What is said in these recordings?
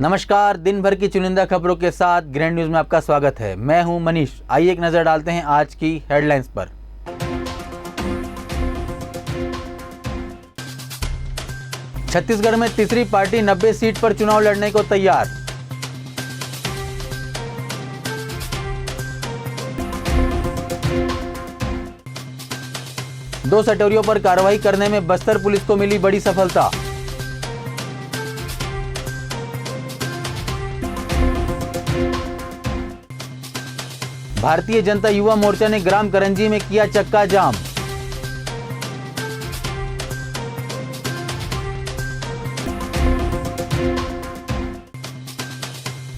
नमस्कार, दिन भर की चुनिंदा खबरों के साथ ग्रैंड न्यूज में आपका स्वागत है। मैं हूं मनीष। आइए एक नजर डालते हैं आज की हेडलाइंस पर। छत्तीसगढ़ में तीसरी पार्टी 90 सीट पर चुनाव लड़ने को तैयार। दो सटोरियों पर कार्रवाई करने में बस्तर पुलिस को मिली बड़ी सफलता। भारतीय जनता युवा मोर्चा ने ग्राम करंजी में किया चक्का जाम।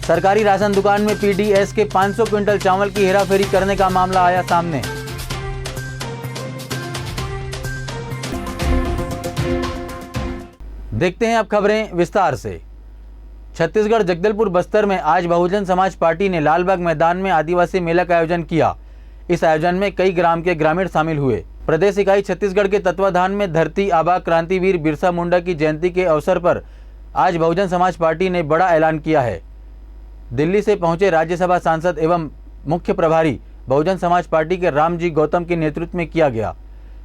सरकारी राशन दुकान में पीडीएस के 500 क्विंटल चावल की हेराफेरी करने का मामला आया सामने। देखते हैं अब खबरें विस्तार से। छत्तीसगढ़ जगदलपुर बस्तर में आज बहुजन समाज पार्टी ने लालबाग मैदान में आदिवासी मेला का आयोजन किया। इस आयोजन में कई ग्राम के ग्रामीण शामिल हुए। प्रदेश इकाई छत्तीसगढ़ के तत्वाधान में धरती आबा क्रांतिवीर बिरसा मुंडा की जयंती के अवसर पर आज बहुजन समाज पार्टी ने बड़ा ऐलान किया है। दिल्ली से पहुंचे राज्यसभा सांसद एवं मुख्य प्रभारी बहुजन समाज पार्टी के रामजी गौतम के नेतृत्व में किया गया।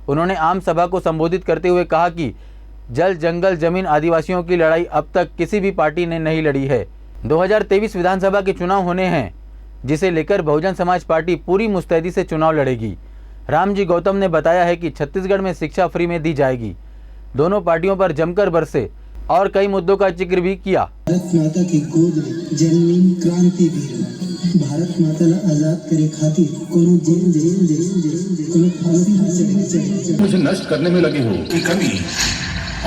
उन्होंने आम सभा को संबोधित करते हुए कहा कि जल जंगल जमीन आदिवासियों की लड़ाई अब तक किसी भी पार्टी ने नहीं लड़ी है। 2023 विधानसभा के चुनाव होने हैं, जिसे लेकर बहुजन समाज पार्टी पूरी मुस्तैदी से चुनाव लड़ेगी। रामजी गौतम ने बताया है कि छत्तीसगढ़ में शिक्षा फ्री में दी जाएगी। दोनों पार्टियों पर जमकर बरसे और कई मुद्दों का जिक्र भी किया। भारत माता की गोद में जन्मी क्रांतिवीर भारत माता ला आजाद करे खातिर कोनो जेल कोनो फांसी मुझे नष्ट करने में लगी हो की कमी,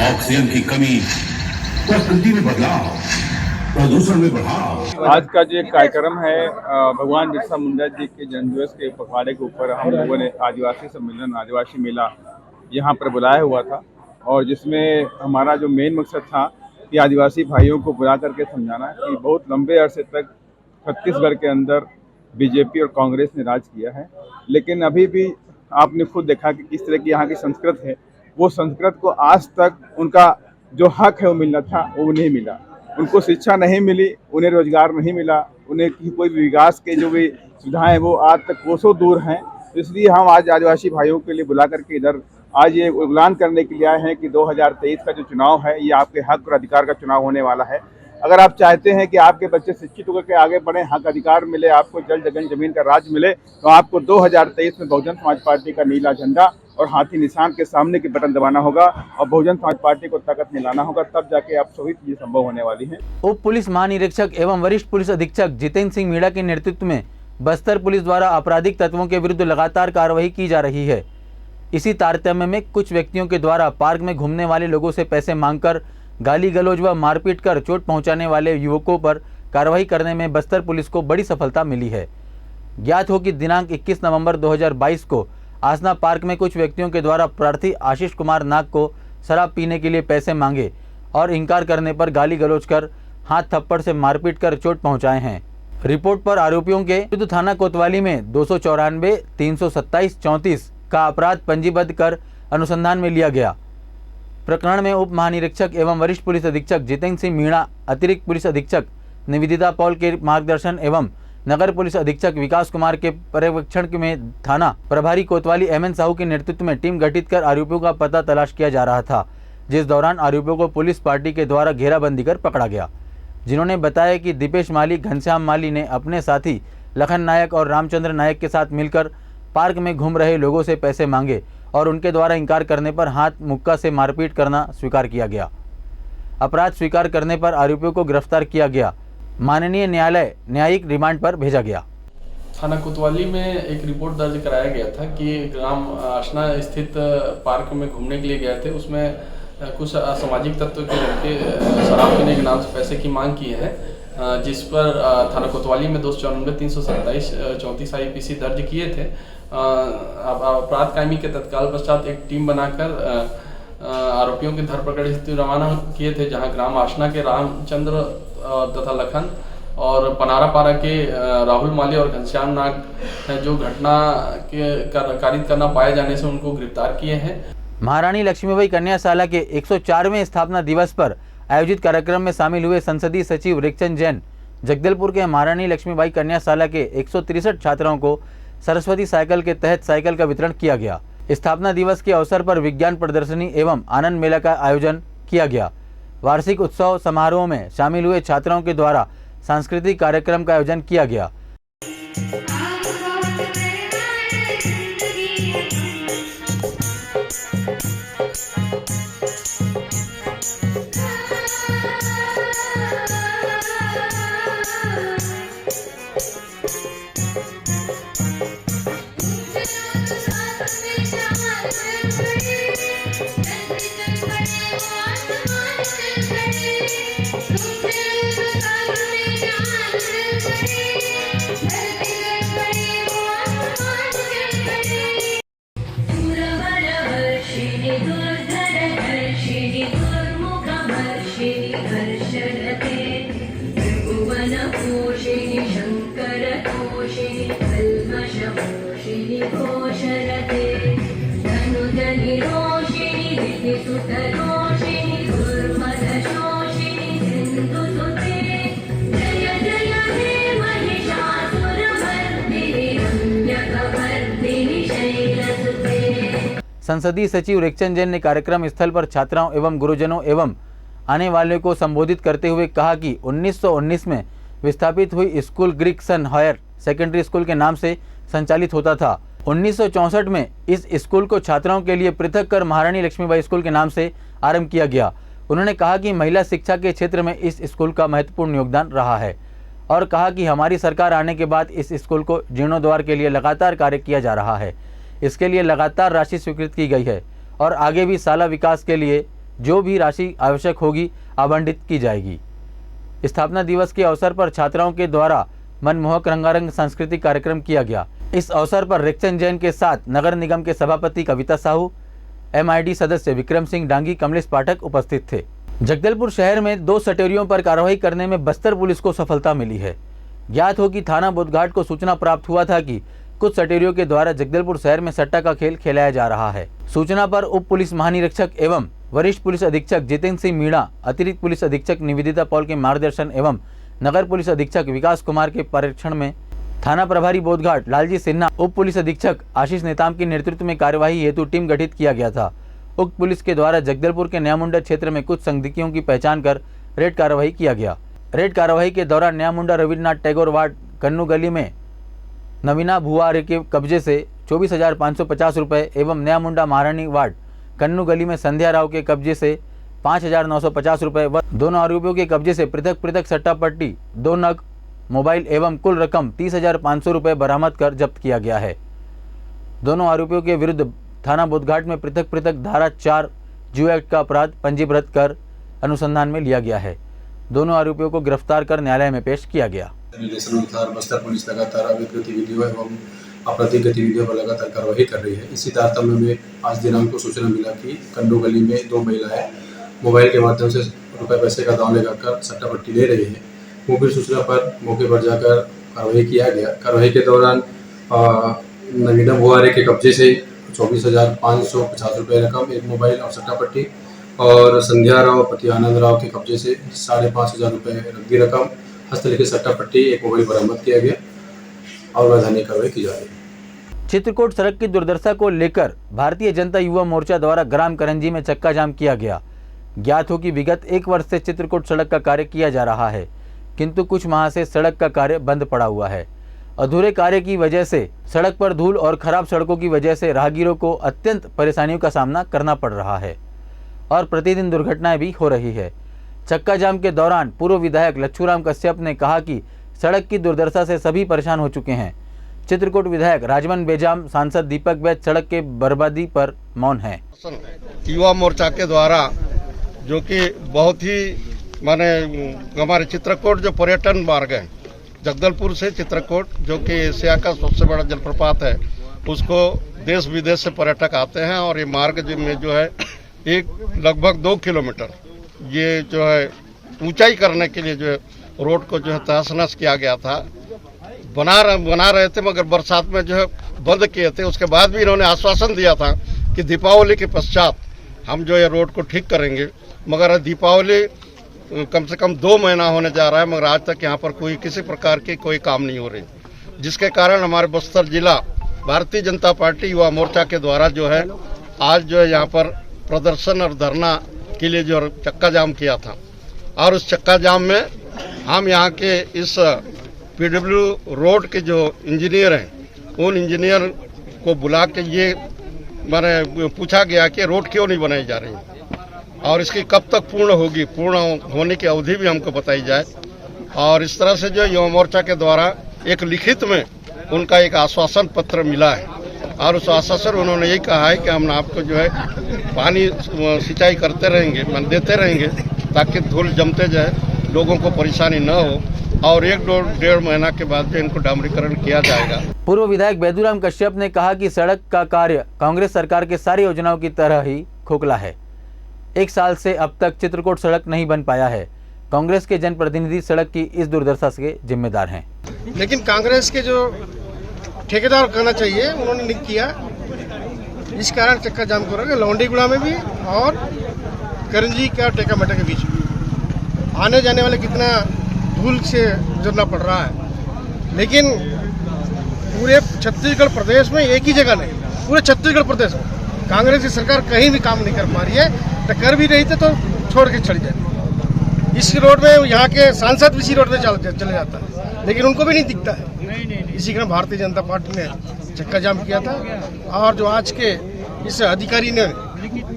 ऑक्सीजन की कमी, प्रकृति में बदलाव, प्रदूषण में बढ़ाव। आज का जो कार्यक्रम है भगवान बिरसा मुंडा जी के जन्मदिवस के पखवाड़े के ऊपर हम लोगों ने आदिवासी सम्मेलन आदिवासी मेला यहाँ पर बुलाया हुआ था, और जिसमें हमारा जो मेन मकसद था कि आदिवासी भाइयों को बुला करके समझाना कि बहुत लंबे अरसे तक छत्तीसगढ़ के अंदर बीजेपी और कांग्रेस ने राज किया है, लेकिन अभी भी आपने खुद देखा कि किस तरह की यहाँ की संस्कृत है, वो संस्कृत को आज तक उनका जो हक है वो मिलना था वो नहीं मिला। उनको शिक्षा नहीं मिली, उन्हें रोजगार नहीं मिला, उन्हें कोई विकास के जो भी सुविधाएं वो आज तक कोसों दूर हैं। इसलिए हम आज आदिवासी भाइयों के लिए बुला करके इधर आज ये ऐलान करने के लिए आए हैं कि 2023 का जो चुनाव है ये आपके हक और अधिकार का चुनाव होने वाला है। अगर आप चाहते हैं कि आपके बच्चे शिक्षित होकर के आगे बढ़े, हक अधिकार मिले, आपको जल जगन जमीन का राज मिले, तो आपको 2023 में बहुजन समाज पार्टी का नीला झंडा और हाथी निशान के सामने के बटन दबाना होगा और बहुजन समाज पार्टी को ताकत मिलाना होगा, तब जाके आप सभी चीजें संभव होने वाली हैं। उप पुलिस महानिरीक्षक एवं वरिष्ठ पुलिस अधीक्षक जितेंद्र सिंह मीणा के नेतृत्व में बस्तर पुलिस द्वारा आपराधिक तत्वों के विरुद्ध लगातार कार्रवाई की जा रही है। इसी तारतम्य में कुछ व्यक्तियों के द्वारा पार्क में घूमने वाले लोगों से पैसे मांगकर गाली गलौज व मारपीट कर चोट पहुंचाने वाले युवकों पर कार्रवाई करने में बस्तर पुलिस को बड़ी सफलता मिली है। ज्ञात हो कि दिनांक 21 नवंबर 2022 को आसना पार्क में कुछ व्यक्तियों के द्वारा प्रार्थी आशीष कुमार नाग को शराब पीने के लिए पैसे मांगे और इनकार करने पर गाली गलौज कर हाथ थप्पड़ से मारपीट कर चोट पहुंचाए हैं। रिपोर्ट पर आरोपियों के विरुद्ध थाना कोतवाली में 294, 327, 34 का अपराध पंजीबद्ध कर अनुसंधान में लिया गया। प्रकरण में उप महानिरीक्षक एवं वरिष्ठ पुलिस अधीक्षक जितेंद्र सिंह मीणा, अतिरिक्त पुलिस अधीक्षक निवेदिता पॉल के मार्गदर्शन एवं नगर पुलिस अधीक्षक विकास कुमार के पर्यवेक्षण में थाना प्रभारी कोतवाली एमएन साहू के नेतृत्व में टीम गठित कर आरोपियों का पता तलाश किया जा रहा था, जिस दौरान आरोपियों को पुलिस पार्टी के द्वारा घेराबंदी कर पकड़ा गया, जिन्होंने बताया कि दीपेश माली, घनश्याम माली ने अपने साथी लखन नायक और रामचंद्र नायक के साथ मिलकर पार्क में घूम रहे लोगों से पैसे मांगे और उनके द्वारा इंकार करने पर हाथ मुक्का से मारपीट करना स्वीकार किया गया। अपराध स्वीकार करने पर आरोपियों को गिरफ्तार किया गया। माननीय न्यायालय न्यायिक रिमांड पर भेजा गया। थाना कोतवाली में एक रिपोर्ट दर्ज कराया गया था कि ग्राम आसना स्थित पार्क में घूमने के लिए गए थे। उसमें कुछ असामाजिक तत्व के लड़के शराब पीने के नाम से पैसे की मांग की है, जिस पर थाना कोतवाली में 294, 327, 34 IPC दर्ज किए थे। अपराध कायमी के तत्काल पश्चात एक टीम बनाकर आरोपियों की धरपकड़ हेतु रवाना किए थे, जहां ग्राम आसना के रामचंद्र तथा लखन और पनारापारा के राहुल माली और घनश्याम नाग जो घटना के कारित करना पाए जाने से उनको गिरफ्तार किए हैं। महारानी लक्ष्मीबाई कन्याशाला के 104वें स्थापना दिवस पर आयोजित कार्यक्रम में शामिल हुए संसदीय सचिव रिक्चंद जैन जगदलपुर के महारानी लक्ष्मीबाई कन्याशाला के 163 छात्राओं को सरस्वती साइकिल के तहत साइकिल का वितरण किया गया। स्थापना दिवस के अवसर पर विज्ञान प्रदर्शनी एवं आनंद मेला का आयोजन किया गया। वार्षिक उत्सव समारोह में शामिल हुए छात्राओं के द्वारा सांस्कृतिक कार्यक्रम का आयोजन किया गया। संसदीय सचिव रिक्चंद जैन ने कार्यक्रम स्थल पर छात्राओं एवं गुरुजनों एवं आने वाले को संबोधित करते हुए कहा कि 1919 में विस्थापित हुई स्कूल ग्रीक सन हायर सेकेंडरी स्कूल के नाम से संचालित होता था। 1964 में इस स्कूल को छात्राओं के लिए पृथक कर महारानी लक्ष्मीबाई स्कूल के नाम से आरंभ किया गया। उन्होंने कहा कि महिला शिक्षा के क्षेत्र में इस स्कूल का महत्वपूर्ण योगदान रहा है और कहा कि हमारी सरकार आने के बाद इस स्कूल को जीर्णोद्धार के लिए लगातार कार्य किया जा रहा है। इसके लिए लगातार राशि स्वीकृत की गई है और आगे भी शाला विकास के लिए जो भी राशि आवश्यक होगी आवंटित की जाएगी। स्थापना दिवस के अवसर पर छात्राओं के द्वारा मनमोहक रंगारंग सांस्कृतिक कार्यक्रम किया गया। इस अवसर पर रिक्चंद जैन के साथ नगर निगम के सभापति कविता साहू, MID सदस्य विक्रम सिंह डांगी, कमलेश पाठक उपस्थित थे। जगदलपुर शहर में 2 सटेरियों पर कार्रवाई करने में बस्तर पुलिस को सफलता मिली है। ज्ञात हो कि थाना बोधघाट को सूचना प्राप्त हुआ था कि कुछ सटेरियों के द्वारा जगदलपुर शहर में सट्टा का खेल खेलाया जा रहा है। सूचना पर उप पुलिस महानिरीक्षक एवं वरिष्ठ पुलिस अधीक्षक जितेंद्र सिंह मीणा, अतिरिक्त पुलिस अधीक्षक निवेदिता पॉल के मार्गदर्शन एवं नगर पुलिस अधीक्षक विकास कुमार के परीक्षण में थाना प्रभारी बोधघाट लालजी सिन्हा, उप पुलिस अधीक्षक आशीष नेताम के नेतृत्व में कार्यवाही हेतु टीम गठित किया गया था। उक्त पुलिस के द्वारा जगदलपुर के न्यामुंडा क्षेत्र में कुछ संदिग्धों की पहचान कर रेड कार्रवाई किया गया। रेड कार्रवाई के दौरान न्यामुंडा रविन्द्रनाथ टैगोर वार्ड कन्नू गली में नवीना भुआरे के कब्जे से 24,550 रुपये एवं न्यामुंडा महारानी वार्ड कन्नू गली में संध्या राव के कब्जे से 5,950 रुपये व दोनों आरोपियों के कब्जे से पृथक पृथक सट्टा पट्टी, 2 नग मोबाइल एवं कुल रकम 30,500 रुपये बरामद कर जब्त किया गया है। दोनों आरोपियों के विरुद्ध थाना बोधघाट में पृथक पृथक धारा 4 जुआ एक्ट का अपराध पंजीबद्ध कर अनुसंधान में लिया गया है। दोनों आरोपियों को गिरफ्तार कर न्यायालय में पेश किया गया। निर्देशानुसार बस्तर पुलिस लगातार अवैध गतिविधियों एवं आपराधिक गतिविधियों पर लगातार कार्रवाई कर रही है। इसी तारतम्य में आज दिनांक को सूचना मिला कि कन्नू गली में 2 महिलाएं मोबाइल के माध्यम से रुपए पैसे का दांव लगाकर सट्टा पट्टी ले रही है। मुखबिर सूचना पर मौके पर जाकर कार्रवाई किया गया। कार्रवाई के दौरान नवीना भुआरे के कब्जे से 24,550 रुपये रकम, 1 मोबाइल और सट्टा पट्टी और संध्या राव पति आनंद राव के कब्जे से 5,500 रुपये नकदी रकम, हस्तलिखित सट्टा पट्टी, 1 मोबाइल बरामद किया गया और वैधानिक कार्रवाई की जा रही है। चित्रकूट सड़क की दुर्दशा को लेकर भारतीय जनता युवा मोर्चा द्वारा ग्राम करंजी में चक्का जाम किया गया। ज्ञात हो कि विगत 1 वर्ष से चित्रकूट सड़क का कार्य किया जा रहा है, किंतु कुछ माह से सड़क का कार्य बंद पड़ा हुआ है। अधूरे कार्य की वजह से सड़क पर धूल और खराब सड़कों की वजह से राहगीरों को अत्यंत परेशानियों का सामना करना पड़ रहा है और प्रतिदिन दुर्घटनाएं भी हो रही है। चक्का जाम के दौरान पूर्व विधायक लच्छूराम कश्यप ने कहा कि सड़क की दुर्दशा से सभी परेशान हो चुके हैं। चित्रकूट विधायक राजमन बेजाम, सांसद दीपक बैद सड़क के बर्बादी पर मौन है। युवा मोर्चा के द्वारा जो कि बहुत ही माने हमारे चित्रकूट जो पर्यटन मार्ग है जगदलपुर से चित्रकूट, जो कि एशिया का सबसे बड़ा जलप्रपात है, उसको देश विदेश से पर्यटक आते हैं और ये मार्ग में जो है एक लगभग 2 किलोमीटर ये जो है ऊंचाई करने के लिए जो है रोड को जो है तहस नहस किया गया था। बना रहे थे मगर बरसात में जो है बंद किए थे। उसके बाद भी इन्होंने आश्वासन दिया था कि दीपावली के पश्चात हम जो है रोड को ठीक करेंगे, मगर दीपावली कम से कम 2 महीना होने जा रहा है, मगर आज तक यहाँ पर किसी प्रकार की कोई काम नहीं हो रही, जिसके कारण हमारे बस्तर जिला भारतीय जनता पार्टी युवा मोर्चा के द्वारा जो है आज जो है यहाँ पर प्रदर्शन और धरना के लिए जो चक्का जाम किया था। और उस चक्का जाम में हम यहाँ के इस PW रोड के जो इंजीनियर हैं उन इंजीनियर को बुला के ये मैंने पूछा गया कि रोड क्यों नहीं बनाई जा रही और इसकी कब तक पूर्ण होगी, पूर्ण होने की अवधि भी हमको बताई जाए। और इस तरह से जो युवा मोर्चा के द्वारा एक लिखित में उनका एक आश्वासन पत्र मिला है और उस आश्वासन उन्होंने यही कहा है कि हम आपको जो है पानी सिंचाई करते रहेंगे, देते रहेंगे ताकि धूल जमते जाए, लोगों को परेशानी न हो और 1-1.5 महीना के बाद भी इनको डामरीकरण किया जाएगा। पूर्व विधायक बैदूराम कश्यप ने कहा कि सड़क का कार्य कांग्रेस सरकार के सारी योजनाओं की तरह ही खोखला है। 1 साल से अब तक चित्रकूट सड़क नहीं बन पाया है। कांग्रेस के जनप्रतिनिधि सड़क की इस दुर्दशा के जिम्मेदार हैं। लेकिन कांग्रेस के जो ठेकेदार कहना चाहिए उन्होंने नहीं किया, इस कारण चक्का जाम हो रहा है लौंडीगुड़ा में भी और करंजी का टेका मटा के बीच में आने जाने वाले कितना धूल से गुजरना पड़ रहा है। लेकिन पूरे छत्तीसगढ़ प्रदेश में एक ही जगह नहीं, पूरे छत्तीसगढ़ प्रदेश में कांग्रेस की सरकार कहीं भी काम नहीं कर पा रही है। तो कर भी रही थे तो छोड़ के चली जाए। इस रोड में यहाँ के सांसद इसी रोड में चले जाता है, लेकिन उनको भी नहीं दिखता है। इसी कारण भारतीय जनता पार्टी ने चक्का जाम किया था और जो आज के इस अधिकारी ने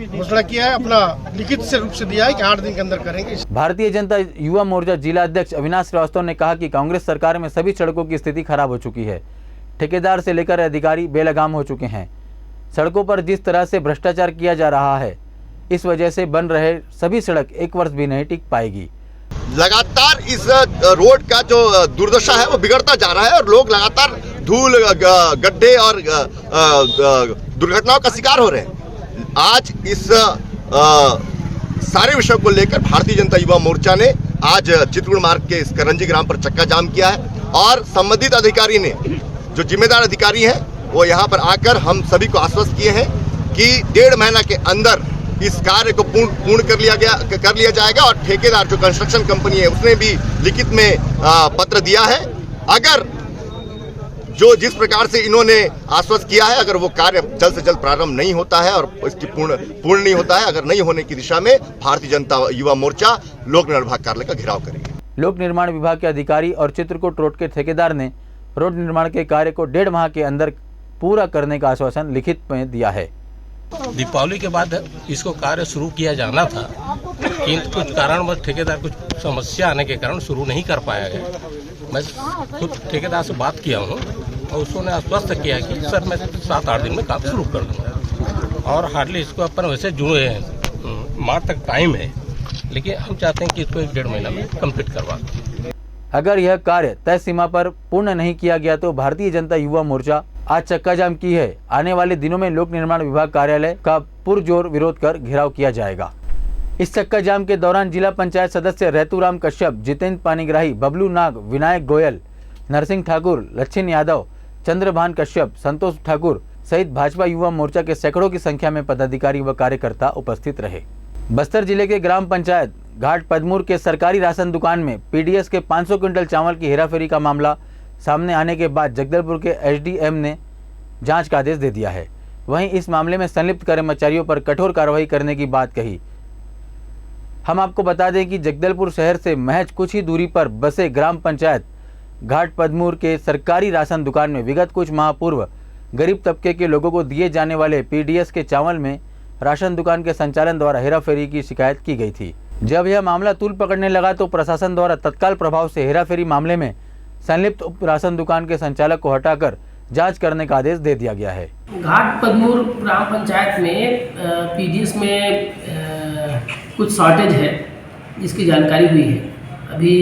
घोषणा किया है, अपना लिखित से रूप से दिया है कि 8 दिन के अंदर करेंगे। भारतीय जनता युवा मोर्चा जिला अध्यक्ष अविनाश श्रीवास्तव ने कहा कि कांग्रेस सरकार में सभी सड़कों की स्थिति खराब हो चुकी है। ठेकेदार से लेकर अधिकारी बेलगाम हो चुके हैं। सड़कों पर जिस तरह से भ्रष्टाचार किया जा रहा है, इस वजह से बन रहे सभी सड़क 1 वर्ष भी नहीं टिक पाएगी। लगातार इस रोड का जो दुर्दशा है वो बिगड़ता जा रहा है और लोग लगातार धूल, गड्ढे और दुर्घटनाओं का शिकार हो रहे हैं। आज इस सारे विषयों को लेकर भारतीय जनता युवा मोर्चा ने आज चित्रकूट मार्ग के इस करंजी ग्राम पर चक्का जाम किया है और संबंधित अधिकारी ने, जो जिम्मेदार अधिकारी हैं, वो यहाँ पर आकर हम सभी को आश्वस्त किए हैं कि 1.5 महीना के अंदर इस कार्य को पूर्ण कर लिया जाएगा। और ठेकेदार जो कंस्ट्रक्शन कंपनी है उसने भी लिखित में पत्र दिया है। अगर जो जिस प्रकार से इन्होंने आश्वस्त किया है, अगर वो कार्य जल्द से जल्द प्रारंभ नहीं होता है और इसकी पूर्ण नहीं होता है, अगर नहीं होने की दिशा में भारतीय जनता युवा मोर्चा लोक निर्माण विभाग कार्यालय का घेराव करेगी। लोक निर्माण विभाग के अधिकारी और चित्रकूट रोड के ठेकेदार ने रोड निर्माण के कार्य को 1.5 माह के अंदर पूरा करने का आश्वासन लिखित में दिया है। दीपावली के बाद इसको कार्य शुरू किया जाना था, किंतु कुछ कारणवश ठेकेदार कुछ समस्या आने के कारण शुरू नहीं कर पाया गया। मैं खुद ठेकेदार से बात किया हूँ और उसने आश्वस्त किया कि सर मैं 7-8 दिन में काम शुरू कर दूँगा और हार्डली इसको अपन वैसे जुड़े हैं, मार्च तक टाइम है, लेकिन हम चाहते हैं कि इसको 1-1.5 महीना में कंप्लीट करवा दें। अगर यह कार्य तय सीमा पर पूर्ण नहीं किया गया तो भारतीय जनता युवा मोर्चा आज चक्का जाम की है। आने वाले दिनों में लोक निर्माण विभाग कार्यालय का पुरजोर विरोध कर घेराव किया जाएगा। इस चक्का जाम के दौरान जिला पंचायत सदस्य रैतूराम कश्यप, जितेंद्र पानीग्राही, बबलू नाग, विनायक गोयल, नरसिंह ठाकुर, लच्छिन यादव, चंद्रभान कश्यप, संतोष ठाकुर सहित भाजपा युवा मोर्चा के सैकड़ों की संख्या में पदाधिकारी व कार्यकर्ता उपस्थित रहे। बस्तर जिले के ग्राम पंचायत घाट पदमूर के सरकारी राशन दुकान में पीडीएस के 500 क्विंटल चावल की हेराफेरी का मामला सामने आने के बाद जगदलपुर के एसडीएम ने जांच का आदेश दे दिया है। वहीं इस मामले में संलिप्त कर्मचारियों पर कठोर कार्रवाई करने की बात कही। हम आपको बता दें कि जगदलपुर शहर से महज कुछ ही दूरी पर बसे ग्राम पंचायत घाट पदमूर के सरकारी राशन दुकान में विगत कुछ माह पूर्व गरीब तबके के लोगों को दिए जाने वाले पीडीएस के चावल में राशन दुकान के संचालन द्वारा हेराफेरी की शिकायत की गई थी। जब यह मामला तूल पकड़ने लगा तो प्रशासन द्वारा तत्काल प्रभाव से हेराफेरी मामले में संलिप्त राशन दुकान के संचालक को हटाकर जांच करने का आदेश दे दिया गया है। घाट पदमूर ग्राम पंचायत में पीडीएस में कुछ शॉर्टेज है जिसकी जानकारी हुई है। अभी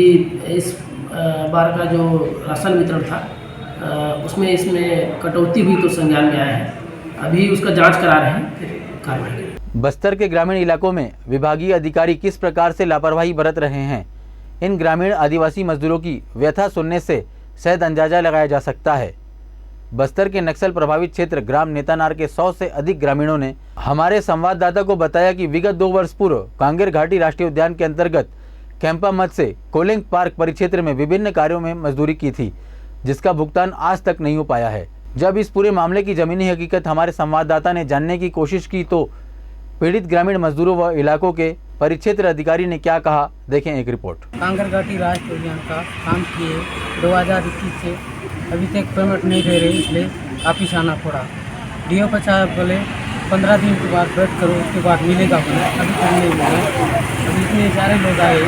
इस बार का जो राशन वितरण था उसमें कटौती हुई तो संज्ञान में आया है। अभी उसका जांच करा रहे हैं, फिर कार्रवाई करेंगे। बस्तर के ग्रामीण इलाकों में विभागीय अधिकारी किस प्रकार से लापरवाही बरत रहे हैं, इन ग्रामीण आदिवासी मजदूरों की व्यथा सुनने से शायद अंदाजा लगाया जा सकता है। बस्तर के नक्सल प्रभावित क्षेत्र ग्राम नेतानार के 100 से अधिक ग्रामीणों ने हमारे संवाददाता को बताया कि विगत 2 वर्ष पूर्व कांगेर घाटी राष्ट्रीय उद्यान के अंतर्गत कैंपा मद से कोलिंग पार्क परिक्षेत्र में विभिन्न कार्यों में मजदूरी की थी, जिसका भुगतान आज तक नहीं हो पाया है। जब इस पूरे मामले की जमीनी हकीकत हमारे संवाददाता ने जानने की कोशिश की तो पीड़ित ग्रामीण मजदूरों व इलाकों के परिक्षेत्र अधिकारी ने क्या कहा, देखें एक रिपोर्ट। कांगरघाटी राष्ट्रीय उद्यान का काम किए 2021 से अभी तक पेमेंट नहीं दे रहे, इसलिए ऑफिस आना पड़ा। डीओ पंचायत बोले 15 दिन के बाद वेट करो, उसके बाद मिलेगा। अभी तक नहीं मिला। अभी इतने सारे लोग आए,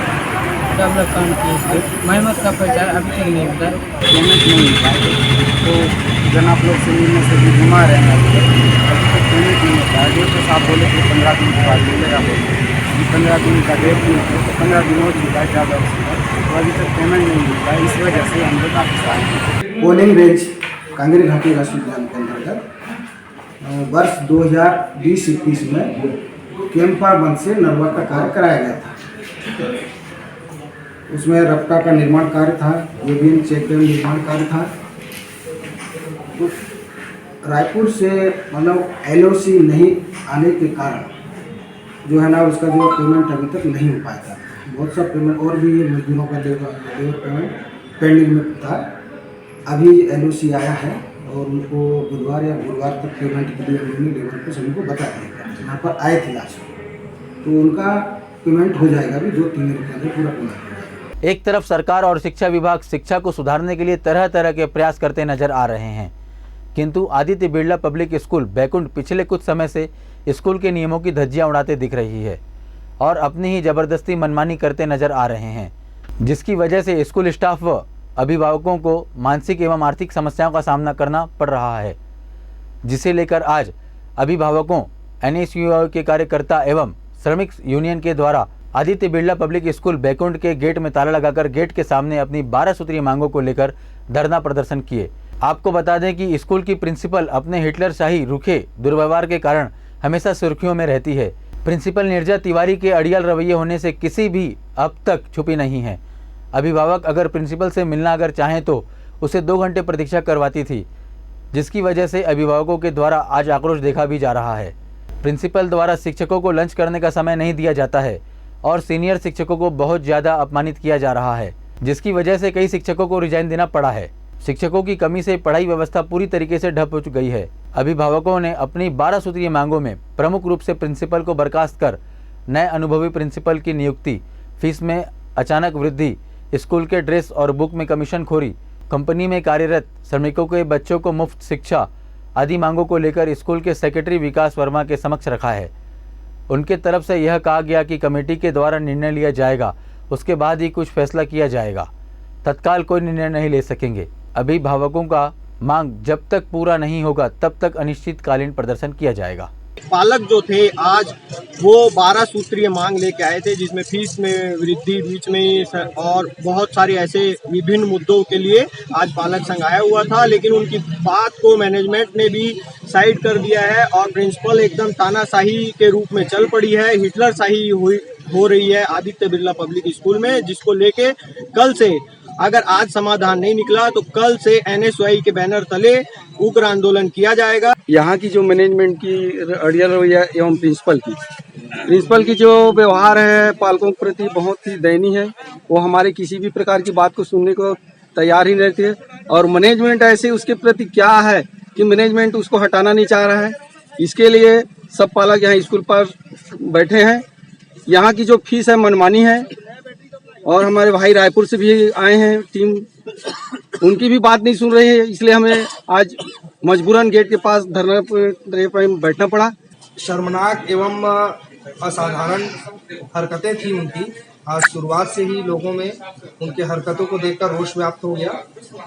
सब लोग काम किए, इसलिए मेहनत का पैसा अभी तक नहीं मिला, पेमेंट नहीं मिल पाए। तो जन आप लोग से मिलने से भी घुमा रहे हैं, अभी तक पेमेंट नहीं होता है। डीओ तो साहब बोले थे 15 दिन के बाद मिलेगा, 15 दिन का डेट नहीं है, तो 15 दिन हो चुका है ज़्यादा उसका, तो अभी तक पेमेंट नहीं मिल रहा है। इस वजह से हम लोग ऑफिस आए। कोलिंग रेंज कांगरघाटी राष्ट्रीय उद्यान के अंतर्गत वर्ष 2020-21 में कैंपा बंद से नरवा का कार्य कराया गया था। उसमें रपटा का निर्माण कार्य था, एवीएन चेक डैम निर्माण कार्य था। तो रायपुर से मतलब एलओसी नहीं आने के कारण जो है ना उसका जो पेमेंट अभी तक नहीं हो पाया था। बहुत सा पेमेंट और भी मजदूरों का लेबर पेमेंट पेंडिंग में था। अभी एलओसी आया है और उनको बुधवार या गुरुवार तक पेमेंट के लिए उन्होंने लेबर को सभी को बता दिया। यहाँ पर आए थे आज, तो उनका पेमेंट हो जाएगा, अभी 2-3 दिन के अंदर पूरा पेमेंट हो जाएगा। एक तरफ सरकार और शिक्षा विभाग शिक्षा को सुधारने के लिए तरह तरह के प्रयास करते नजर आ रहे हैं, किंतु आदित्य बिरला पब्लिक स्कूल बैकुंठ पिछले कुछ समय से स्कूल के नियमों की धज्जियां उड़ाते दिख रही है और अपनी ही जबरदस्ती मनमानी करते नजर आ रहे हैं, जिसकी वजह से स्कूल स्टाफ व अभिभावकों को मानसिक एवं आर्थिक समस्याओं का सामना करना पड़ रहा है, जिसे लेकर आज अभिभावकों, NSUI के कार्यकर्ता एवं श्रमिक यूनियन के द्वारा आदित्य बिरला पब्लिक स्कूल बैकुंठ के गेट में ताला लगाकर गेट के सामने अपनी 12 सूत्रीय मांगों को लेकर धरना प्रदर्शन किए। आपको बता दें कि स्कूल की प्रिंसिपल अपने हिटलरशाही रूखे दुर्व्यवहार के कारण हमेशा सुर्खियों में रहती है। प्रिंसिपल नीरजा तिवारी के अड़ियल रवैये होने से किसी भी अब तक छुपी नहीं है। अभिभावक अगर प्रिंसिपल से मिलना अगर चाहें तो उसे 2 घंटे प्रतीक्षा करवाती थी, जिसकी वजह से अभिभावकों के द्वारा आज आक्रोश देखा भी जा रहा है। प्रिंसिपल द्वारा शिक्षकों को लंच करने का समय नहीं दिया जाता है और सीनियर शिक्षकों को बहुत ज़्यादा अपमानित किया जा रहा है, जिसकी वजह से कई शिक्षकों को रिजाइन देना पड़ा है। शिक्षकों की कमी से पढ़ाई व्यवस्था पूरी तरीके से ठप हो गई है। अभिभावकों ने अपनी 12 सूत्रीय मांगों में प्रमुख रूप से प्रिंसिपल को बर्खास्त कर नए अनुभवी प्रिंसिपल की नियुक्ति, फीस में अचानक वृद्धि, स्कूल के ड्रेस और बुक में कमीशनखोरी, कंपनी में कार्यरत श्रमिकों के बच्चों को मुफ्त शिक्षा आदि मांगों को लेकर स्कूल के सेक्रेटरी विकास वर्मा के समक्ष रखा है। उनके तरफ से यह कहा गया कि कमेटी के द्वारा निर्णय लिया जाएगा, उसके बाद ही कुछ फैसला किया जाएगा, तत्काल कोई निर्णय नहीं ले सकेंगे। अभिभावकों का मांग जब तक पूरा नहीं होगा तब तक अनिश्चितकालीन प्रदर्शन किया जाएगा। पालक जो थे आज वो 12 सूत्रीय मांग लेके आए थे, जिसमें फीस में वृद्धि बीच में और बहुत सारे ऐसे विभिन्न मुद्दों के लिए आज पालक संघ आया हुआ था। लेकिन उनकी बात को मैनेजमेंट ने भी साइड कर दिया है और प्रिंसिपल एकदम तानाशाही के रूप में चल पड़ी है, हिटलरशाही हो रही है आदित्य बिरला पब्लिक स्कूल में, जिसको लेके कल से अगर आज समाधान नहीं निकला तो कल से NSUI के बैनर तले उग्र आंदोलन किया जाएगा। यहाँ की जो मैनेजमेंट की अड़ियल रवैया एवं प्रिंसिपल की जो व्यवहार है पालकों के प्रति बहुत ही दयनीय है। वो हमारे किसी भी प्रकार की बात को सुनने को तैयार ही नहीं रहती है और मैनेजमेंट ऐसे उसके प्रति क्या है कि मैनेजमेंट उसको हटाना नहीं चाह रहा है। इसके लिए सब पालक यहाँ स्कूल पर बैठे हैं। यहाँ की जो फीस है मनमानी है और हमारे भाई रायपुर से भी आए हैं टीम, उनकी भी बात नहीं सुन रही है, इसलिए हमें आज मजबूरन गेट के पास धरने पर बैठना पड़ा। शर्मनाक एवं असाधारण हरकतें थी उनकी। आज शुरुआत से ही लोगों में उनके हरकतों को देखकर रोष व्याप्त हो गया,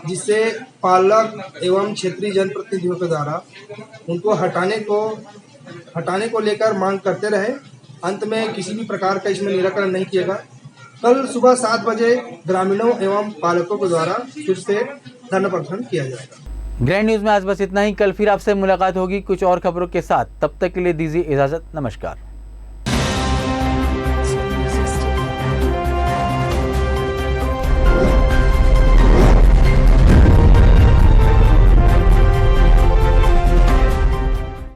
जिससे पालक एवं क्षेत्रीय जनप्रतिनिधियों के द्वारा उनको हटाने को लेकर मांग करते रहे। अंत में किसी भी प्रकार का इसमें निराकरण नहीं किया गया। कल सुबह 7 बजे ग्रामीणों एवं पालकों के द्वारा फिर से धरना प्रदर्शन किया जाएगा। ग्रैंड न्यूज में आज बस इतना ही। कल फिर आपसे मुलाकात होगी कुछ और खबरों के साथ। तब तक के लिए दीजिए इजाजत। नमस्कार।